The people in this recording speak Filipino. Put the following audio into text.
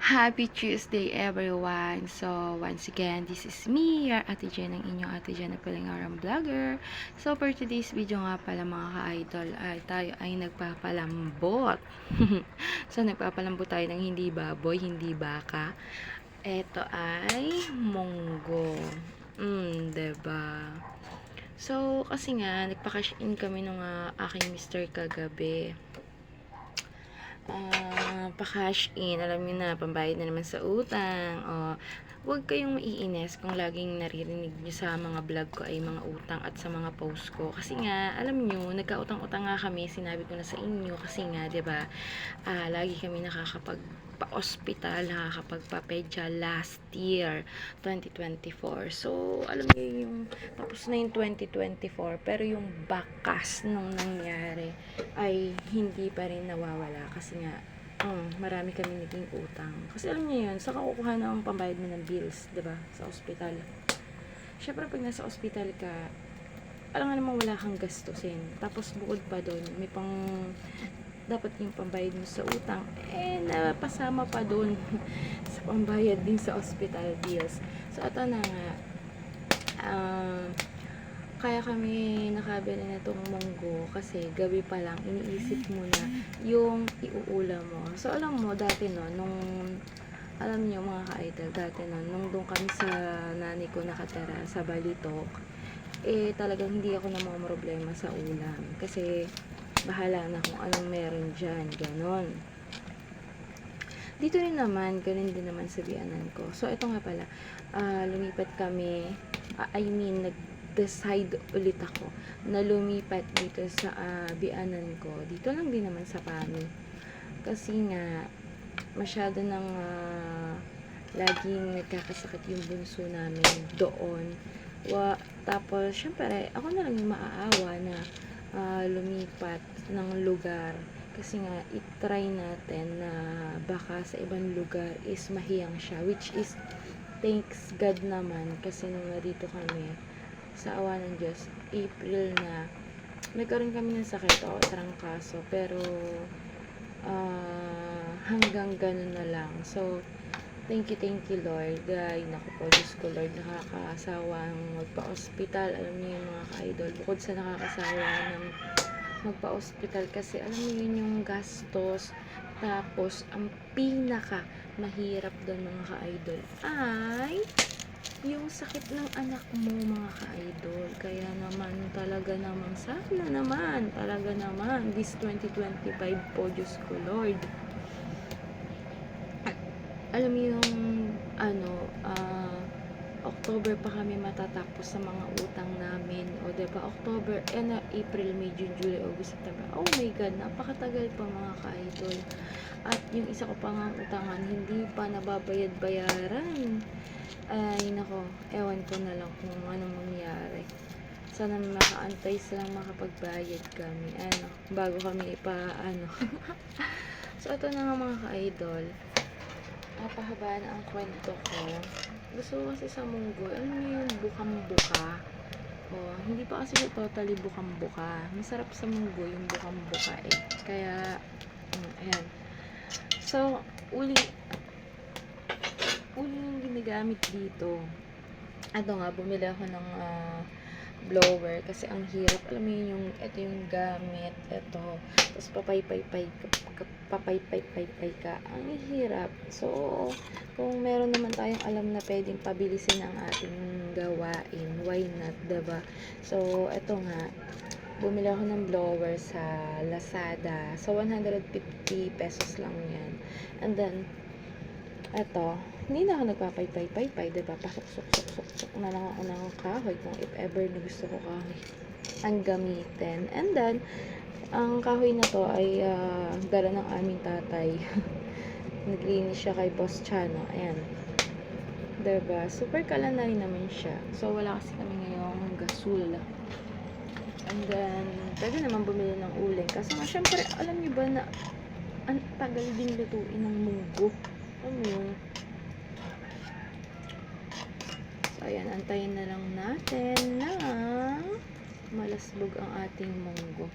Happy Tuesday everyone! So, once again, this is me, your Ate Jen, ang inyong Ate Jen na Palingaram Vlogger. So, for today's video nga pala mga ka-idol, ay tayo ay nagpapalambot. So, nagpapalambot tayo ng hindi baboy, hindi baka. Ito ay munggo. Diba? So, kasi nga, nagpa-cash in kami nung aking Mr. kagabi. Pa-cash in, alam niyo na, pambayad na naman sa utang. Huwag kayong maiinis kung laging naririnig niyo sa mga vlog ko ay mga utang at sa mga post ko. Kasi nga, alam niyo, nagkautang-utang nga kami, sinabi ko na sa inyo. Kasi nga, 'di ba, lagi kami nakakapagpa-hospital, nakakapagpa-pedya last year, 2024. So, alam niyo yung tapos na yung 2024, pero yung bakas nung nangyari ay hindi pa rin nawawala kasi nga marami kami naging utang. Kasi alam niyo yun, saka kukuha na ang pambayad mo ng bills, 'di ba? Sa ospital. Syempre pag nasa ospital ka, alam nga naman wala kang gastusin. Tapos bukod pa doon, may dapat yung pambayad mo sa utang, napasama pa doon sa pambayad din sa hospital bills. So, ito na nga, kaya kami nakabili na itong munggo kasi gabi pa lang iniisip mo na yung iuulam mo. So, alam mo, dati alam niyo mga ka-idol, dati nung doon kami sa nanay ko nakatira sa Balitok, talagang hindi ako problema sa ulam. Kasi, bahala na kung anong meron dyan, ganon. Dito rin naman, ganun din naman sa biyanan ko. So, ito nga pala, lumipat kami, nag-decide ulit ako na lumipat dito sa biyanan ko. Dito lang din naman sa Pami. Kasi nga, masyado nang laging nagkakasakit yung bunso namin doon. Tapos, syempre, ako na lang yung maaawa na lumipat ng lugar. Kasi nga, itry natin na baka sa ibang lugar is mahiyang siya. Which is, thanks God naman. Kasi nung narito kami, sa awa ng Diyos, April na, nagkaroon kami ng sakit o trangkaso. Pero, hanggang ganun na lang. So, thank you Lord. Ay, naku po, Diyos ko Lord, nakakasawang magpa-hospital. Alam niyo yung mga ka-idol, bukod sa nakakasawa ng magpa-hospital kasi alam niyo yun yung gastos. Tapos, ang pinaka mahirap doon mga ka-idol ay yung sakit ng anak mo mga ka-idol. Kaya naman talaga naman sana naman talaga naman this 2025 po, Diyos ko Lord. Alam mo yung October pa kami matatapos sa mga utang namin. O, diba? October, April, May, June, July, August, September. Oh my God, napakatagal pa mga ka-idol. At yung isa ko pa nga utangan, hindi pa nababayad-bayaran. Ay, nako, ewan ko na lang kung anong mangyari. Sana makaantay silang makapagbayad kami. Bago kami So, ito na nga mga ka-idol. Napahaba na ang kwento ko. Gusto ko kasi sa munggo, alam niyo yung bukang-buka. Hindi pa kasi totally bukang-buka. Masarap sa munggo yung bukang-buka Kaya, ayan. So, uli yung ginagamit dito. Ito nga, bumili ako ng blower kasi ang hirap. Alam mo yun, ito yung gamit, ito. Tapos papay-pay ka. Ang hirap. So, kung meron naman tayong alam na pwedeng pabilisin ang ating gawain, why not, diba? So, ito nga, bumili ako ng blower sa Lazada. So, 150 pesos lang yan. And then, ito, hindi na ako nagpapay-pay, diba? Pasok-sok na lang ako ng kahoy kung if ever na gusto ko kahoy ang gamitin. And then, ang kahoy na to ay dala ng aming tatay. Naglinis siya kay Boss Chano. Ayan. Diba? Super kalanay naman siya. So, wala kasi kami ngayong gasol. And then, pwede naman bumili ng uling. Kasi nga, syempre, alam niyo ba na ang tagal din lutuin ng munggo. So, ayan, antayin na lang natin na malasbog ang ating munggo.